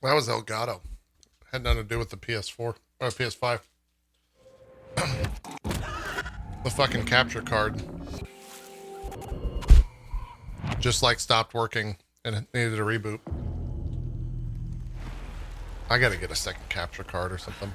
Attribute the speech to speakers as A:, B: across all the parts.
A: That was Elgato. Had nothing to do with the PS4 or PS5. The fucking capture card just like stopped working and it needed a reboot. I gotta get a second capture card or something.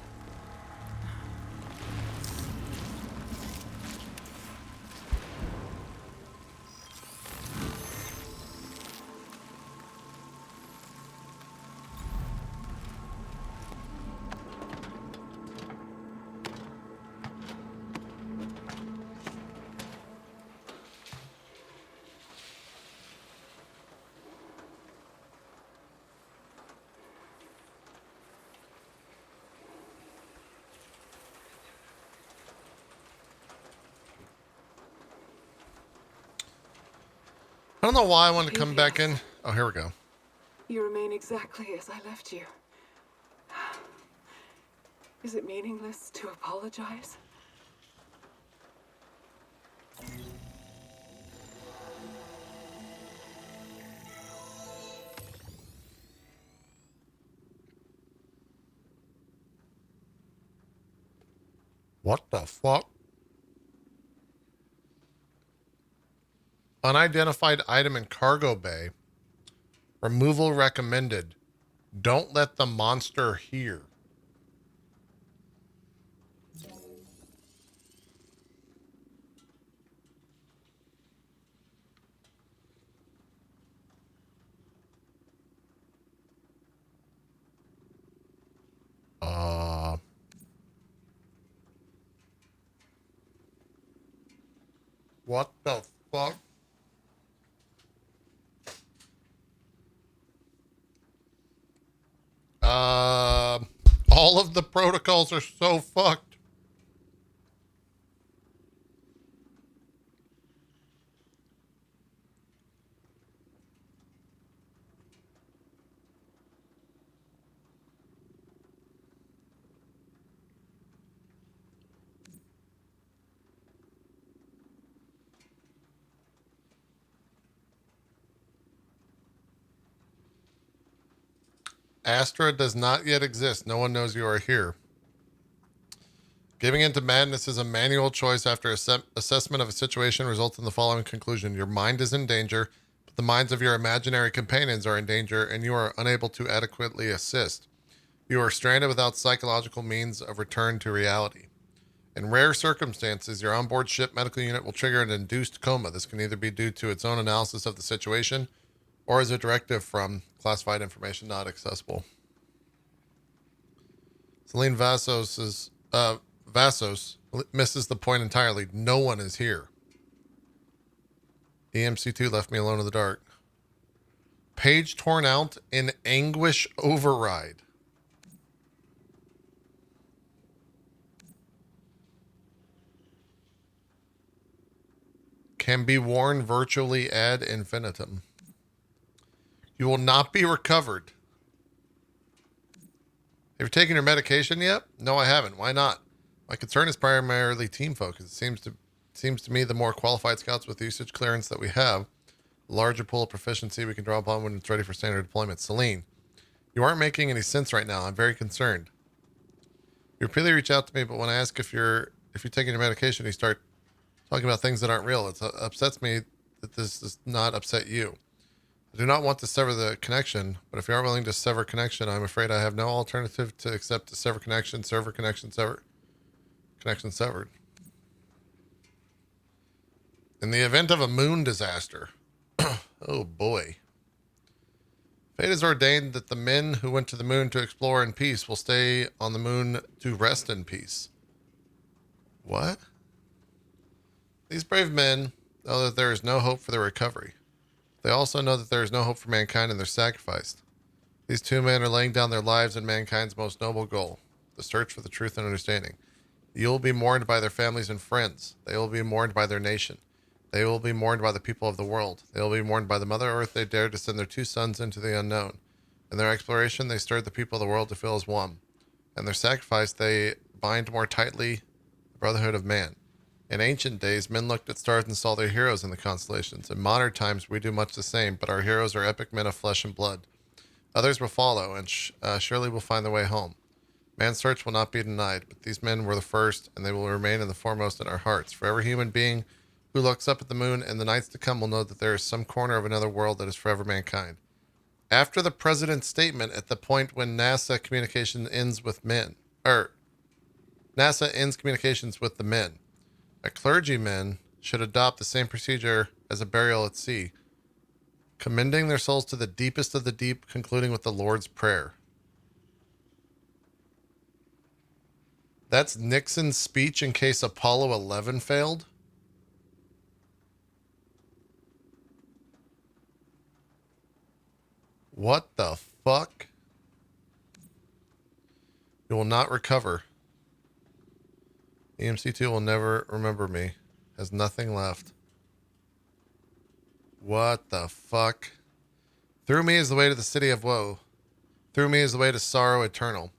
A: I don't know why I wanted to come back in. Oh, here we go.
B: You remain exactly as I left you. Is it meaningless to apologize?
A: What the fuck? Unidentified item in cargo bay. Removal recommended. Don't let the monster hear. What the fuck? All of the protocols are so fucked. Astra does not yet exist. No one knows you are here. Giving into madness is a manual choice after assessment of a situation results in the following conclusion. Your mind is in danger, but the minds of your imaginary companions are in danger, and you are unable to adequately assist. You are stranded without psychological means of return to reality. In rare circumstances, your onboard ship medical unit will trigger an induced coma. This can either be due to its own analysis of the situation or as a directive from classified information not accessible. Celine Vassos misses the point entirely. No one is here. EMC2 left me alone in the dark. Page torn out in anguish override. Can be worn virtually ad infinitum. You will not be recovered. Have you taken your medication yet? No, I haven't. Why not? My concern is primarily team focus. It seems to me the more qualified scouts with usage clearance that we have, the larger pool of proficiency we can draw upon when it's ready for standard deployment. Celine, you aren't making any sense right now. I'm very concerned. You repeatedly reach out to me, but when I ask if you're taking your medication, you start talking about things that aren't real. It upsets me that this does not upset you. I do not want to sever the connection, but if you aren't willing to sever connection, I'm afraid I have no alternative to accept to sever connection, connection severed. In the event of a moon disaster, oh boy. Fate has ordained that the men who went to the moon to explore in peace will stay on the moon to rest in peace. What? These brave men know that there is no hope for their recovery. They also know that there is no hope for mankind and they're sacrificed. These two men are laying down their lives in mankind's most noble goal, the search for the truth and understanding. You will be mourned by their families and friends. They will be mourned by their nation. They will be mourned by the people of the world. They will be mourned by the Mother Earth. They dared to send their two sons into the unknown. In their exploration, they stirred the people of the world to feel as one. In their sacrifice, they bind more tightly the brotherhood of man. In ancient days, men looked at stars and saw their heroes in the constellations. In modern times, we do much the same, but our heroes are epic men of flesh and blood. Others will follow, and surely will find their way home. Man's search will not be denied, but these men were the first, and they will remain in the foremost in our hearts. For every human being who looks up at the moon in the nights to come will know that there is some corner of another world that is forever mankind. After the president's statement, at the point when NASA communication ends with men, or NASA ends communications with the men, a clergyman should adopt the same procedure as a burial at sea, commending their souls to the deepest of the deep, concluding with the Lord's Prayer. That's Nixon's speech in case Apollo 11 failed. What the fuck? You will not recover. EMC2 will never remember me. Has nothing left. What the fuck? Through me is the way to the city of woe. Through me is the way to sorrow eternal.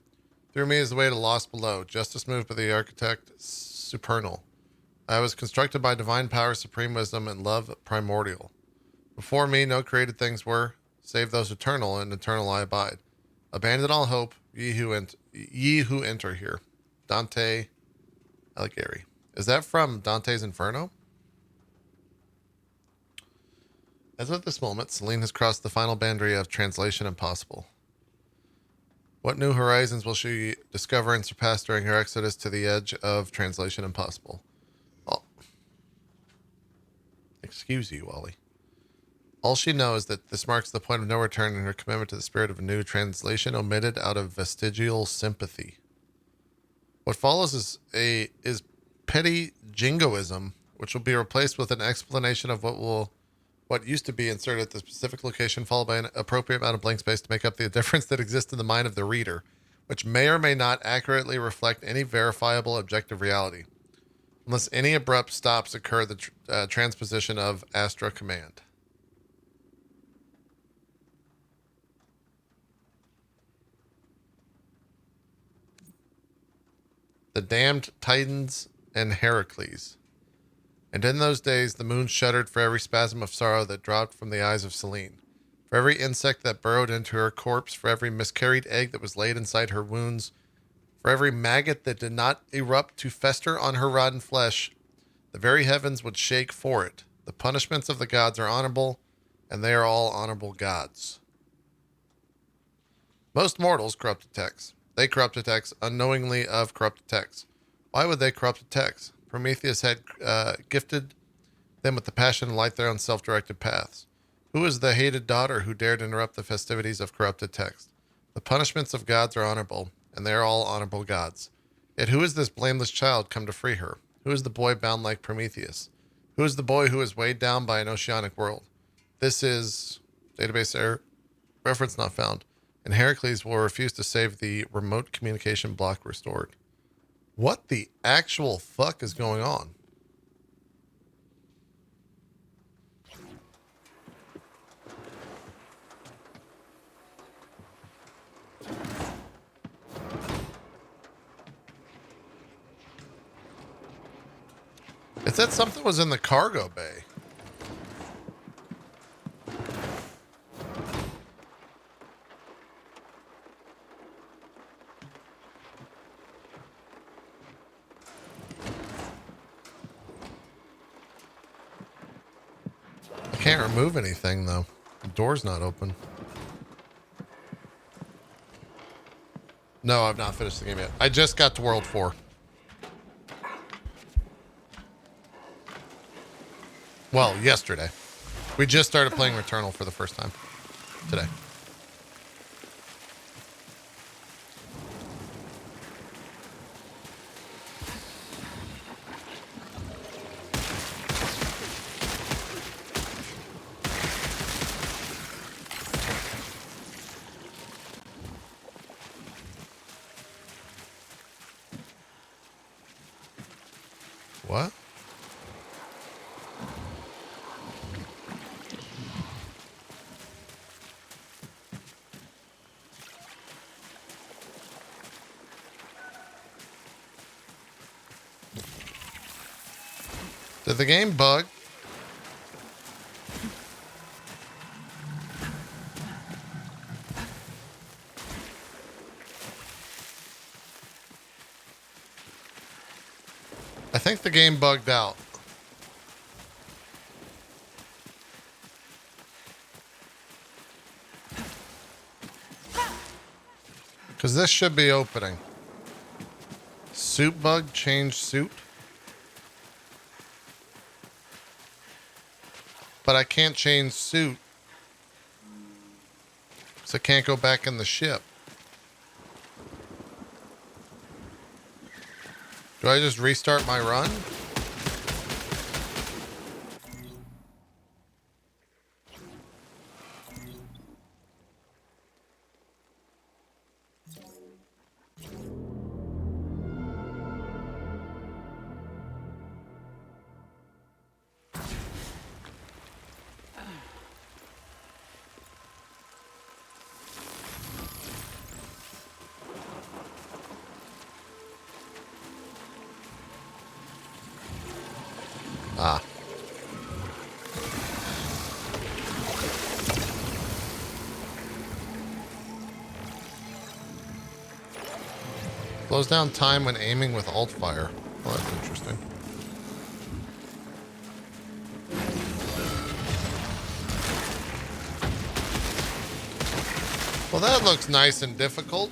A: Through me is the way to lost below. Justice moved by the architect supernal. I was constructed by divine power, supreme wisdom, and love primordial. Before me no created things were, save those eternal, and eternal I abide. Abandon all hope, ye who enter here. Dante Alighieri. Is that from Dante's Inferno? As of this moment, Celine has crossed the final boundary of translation impossible. What new horizons will she discover and surpass during her exodus to the edge of translation impossible? Oh. Excuse you, Wally. All she knows is that this marks the point of no return in her commitment to the spirit of a new translation omitted out of vestigial sympathy. What follows is petty jingoism, which will be replaced with an explanation of what used to be inserted at the specific location, followed by an appropriate amount of blank space to make up the difference that exists in the mind of the reader, which may or may not accurately reflect any verifiable objective reality. Unless any abrupt stops occur, the transposition of Astra Command. The damned Titans and Heracles. And in those days the moon shuddered for every spasm of sorrow that dropped from the eyes of Selene, for every insect that burrowed into her corpse, for every miscarried egg that was laid inside her wounds, for every maggot that did not erupt to fester on her rotten flesh. The very heavens would shake for it. The punishments of the gods are honorable, and they are all honorable gods. Most mortals corrupt the text. They corrupt the text unknowingly of corrupted text. Why would they corrupt the text? Prometheus had gifted them with the passion to light their own self-directed paths. Who is the hated daughter who dared interrupt the festivities of corrupted text? The punishments of gods are honorable, and they are all honorable gods. Yet who is this blameless child come to free her? Who is the boy bound like Prometheus? Who is the boy who is weighed down by an oceanic world? This is database error, reference not found. And Heracles will refuse to save the remote communication block restored. What the actual fuck is going on? It said something was in the cargo bay. Can't remove anything though. The door's not open. No, I've not finished the game yet. I just got to World 4. Well, yesterday. We just started playing Returnal for the first time. Today. What? Did the game bug? I think the game bugged out. Because this should be opening. Suit bug, change suit. But I can't change suit. So I can't go back in the ship. Do I just restart my run? Ah. Slows down time when aiming with alt fire. Well, that's interesting. Well, that looks nice and difficult.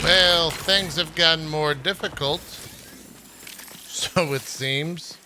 A: Well, things have gotten more difficult, so it seems.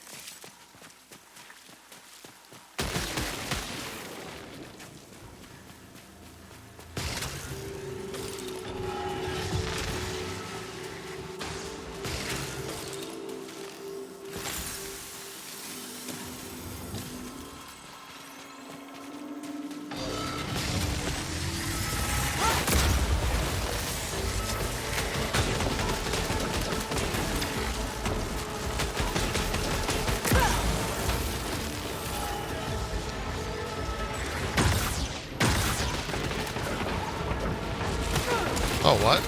A: Oh, what?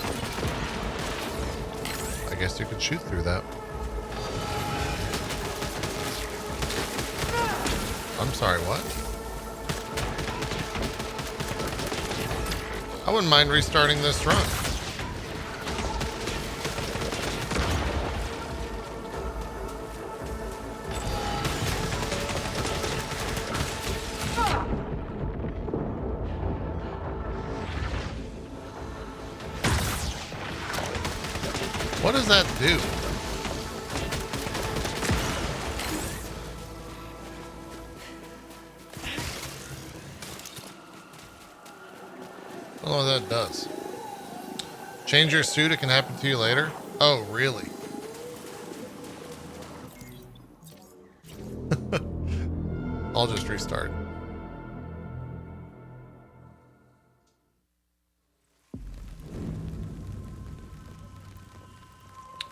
A: I guess you could shoot through that. I'm sorry, what? I wouldn't mind restarting this run. What does that do? I don't know what that does. Change your suit, it can happen to you later? Oh, really? I'll just restart.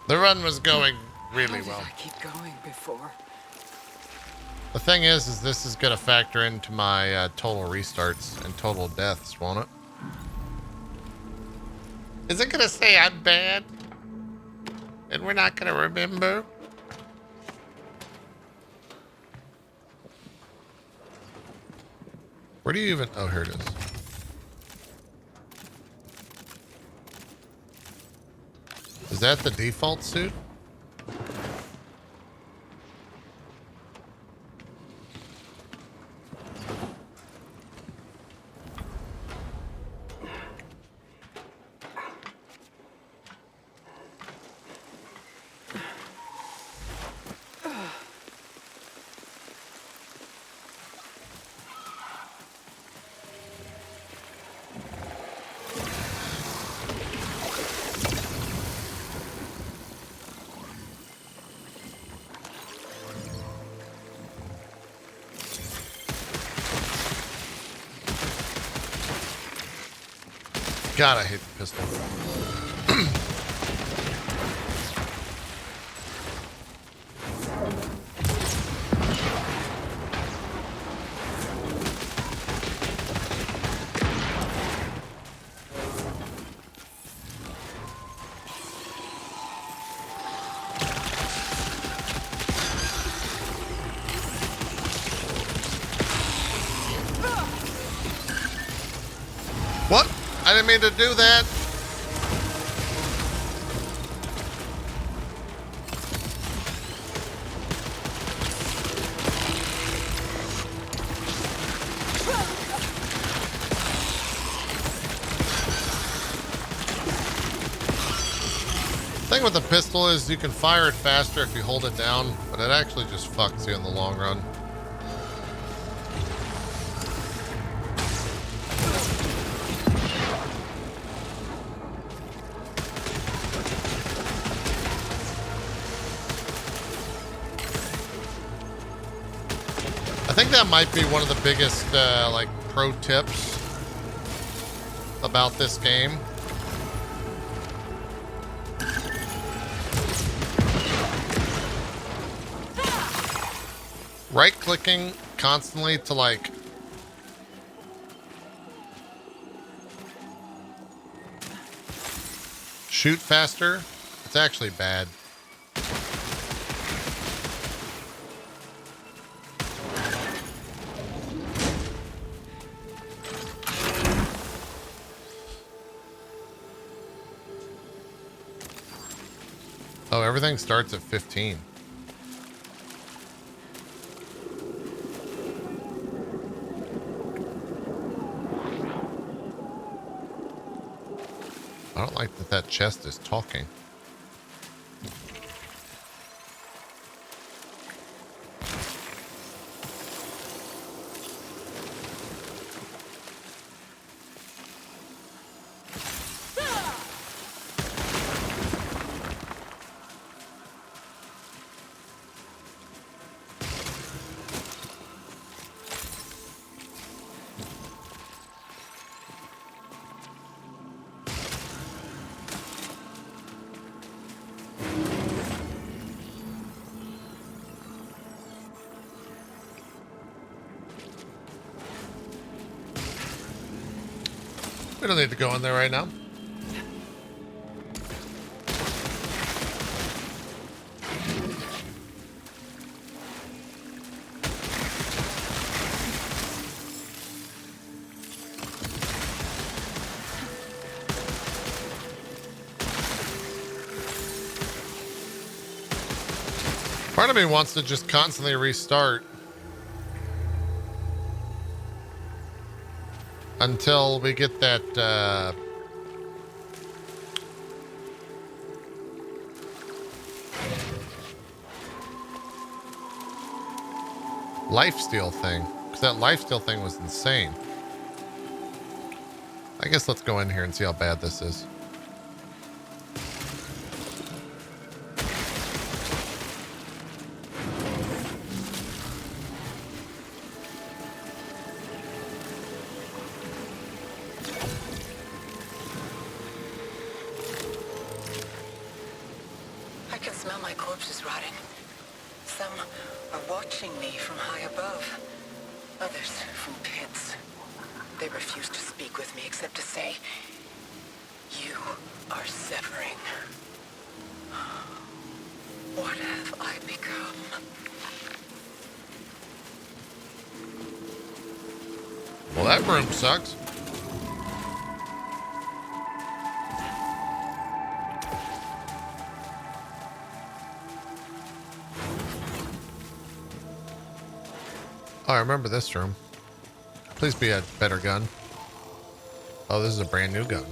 A: The run was going really well.
B: I keep going before.
A: The thing is this is going to factor into my total restarts and total deaths, won't it? Is it going to say I'm bad? And we're not going to remember? Where do you even... Oh, here it is. Is that the default suit? God, I hate the pistol. What? I didn't mean to do that. The thing with the pistol is you can fire it faster if you hold it down, but it actually just fucks you in the long run. I think that might be one of the biggest like pro tips about this game. Right clicking constantly to like shoot faster, it's actually bad. Oh, everything starts at 15. I don't like that chest is talking. We don't need to go in there right now. Part of me wants to just constantly restart until we get that lifesteal thing, because that lifesteal thing was insane. I guess let's go in here and see how bad this is. Well, that room sucks. Oh, I remember this room. Please be a better gun. Oh, this is a brand new gun.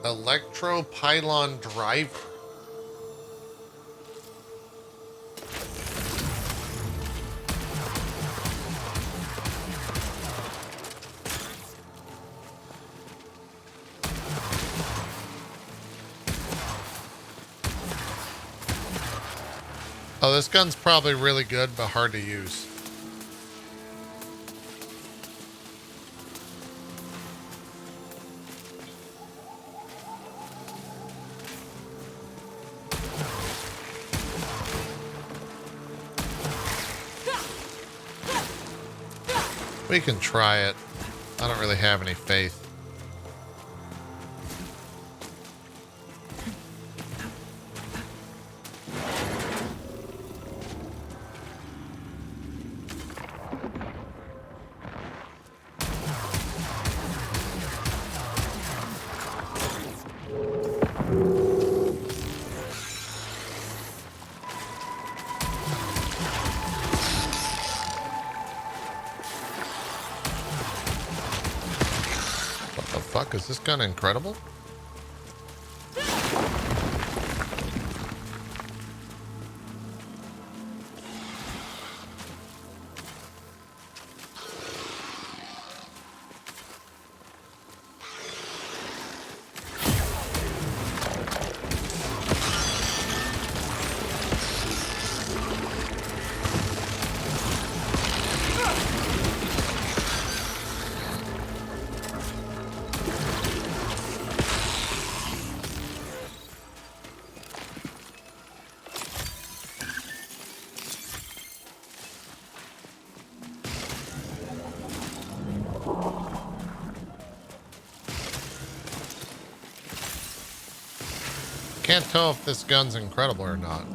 A: Electro pylon driver. Oh, this gun's probably really good, but hard to use. We can try it. I don't really have any faith. Fuck, is this gun incredible? Can't tell if this gun's incredible or not.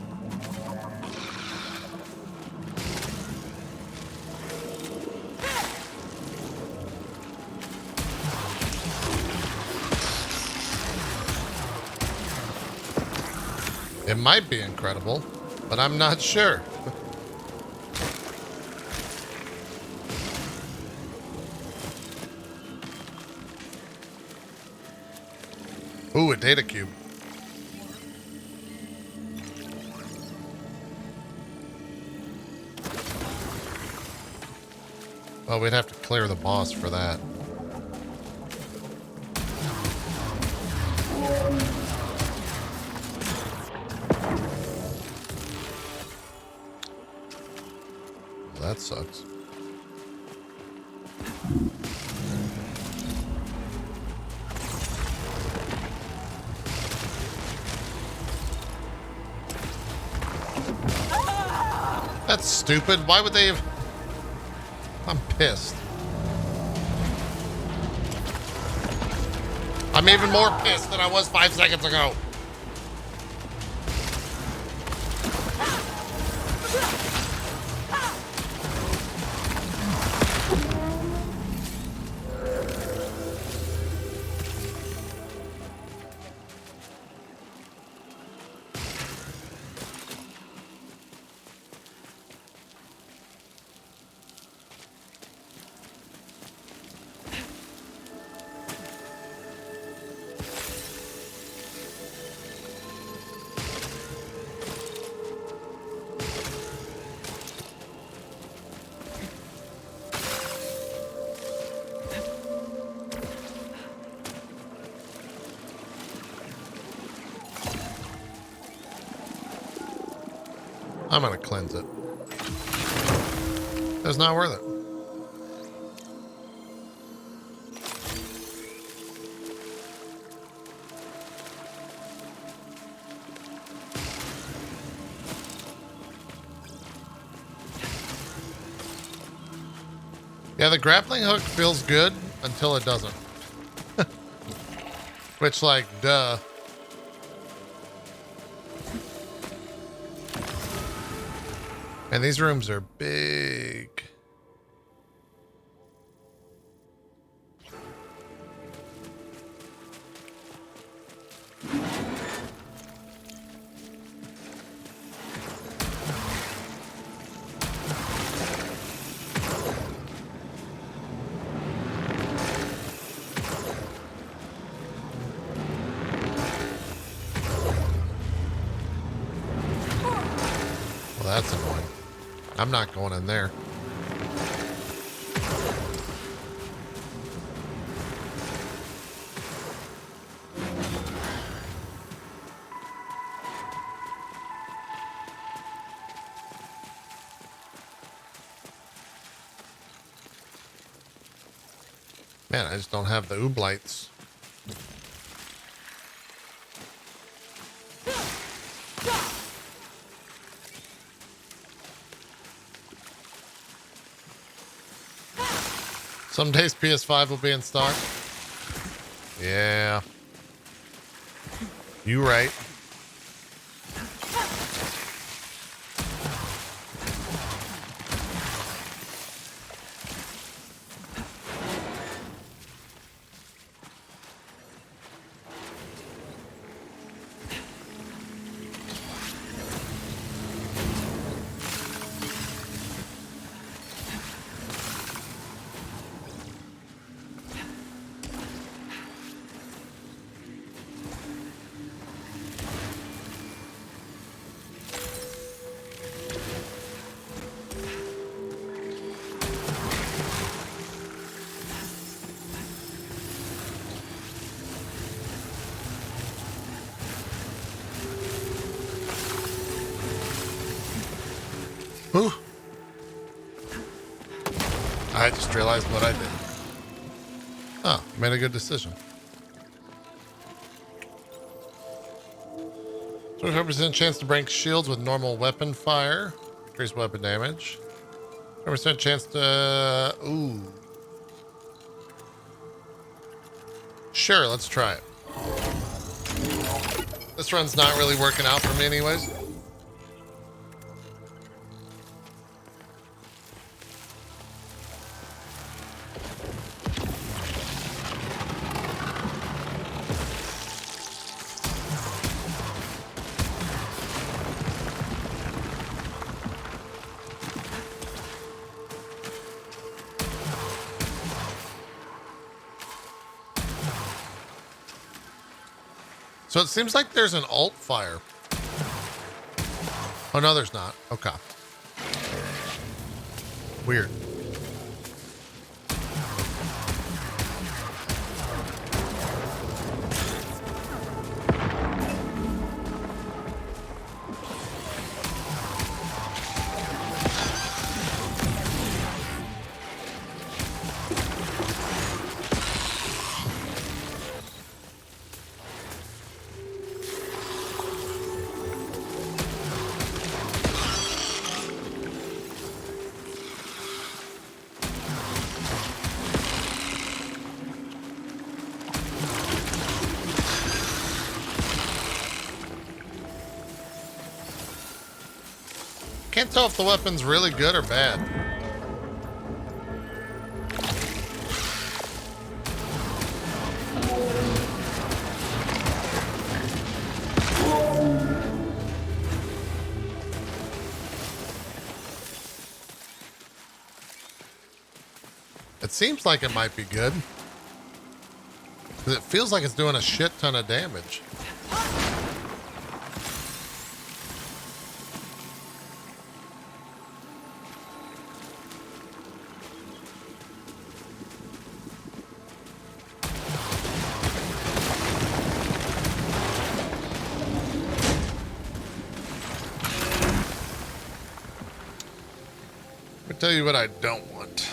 A: It might be incredible, but I'm not sure. Ooh, a data cube. Well, we'd have to clear the boss for that. Well, that sucks. That's stupid. Why would they have... I'm pissed. I'm even more pissed than I was 5 seconds ago. I'm gonna cleanse it. It's not worth it. Yeah, the grappling hook feels good until it doesn't. Which, like, duh. And these rooms are big. Well, that's annoying. I'm not going in there. Man, I just don't have the ooblights. Some days PS5 will be in stock. Yeah. You right. Ooh. I just realized what I did. Oh, made a good decision. 25% chance to break shields with normal weapon fire. Increase weapon damage. 20% chance to... Ooh. Sure, let's try it. This run's not really working out for me anyways. So it seems like there's an alt fire. Oh, no, there's not. Okay. Weird. Can't tell if the weapon's really good or bad. It seems like it might be good. Because it feels like it's doing a shit ton of damage. Tell you what I don't want.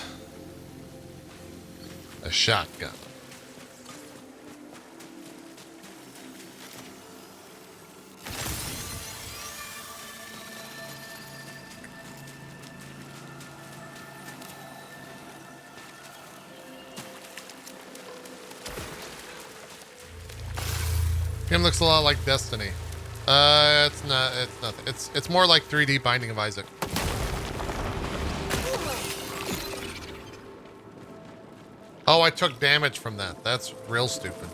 A: A shotgun. Game looks a lot like Destiny. It's not. It's nothing. It's more like 3D Binding of Isaac. Oh, I took damage from that. That's real stupid.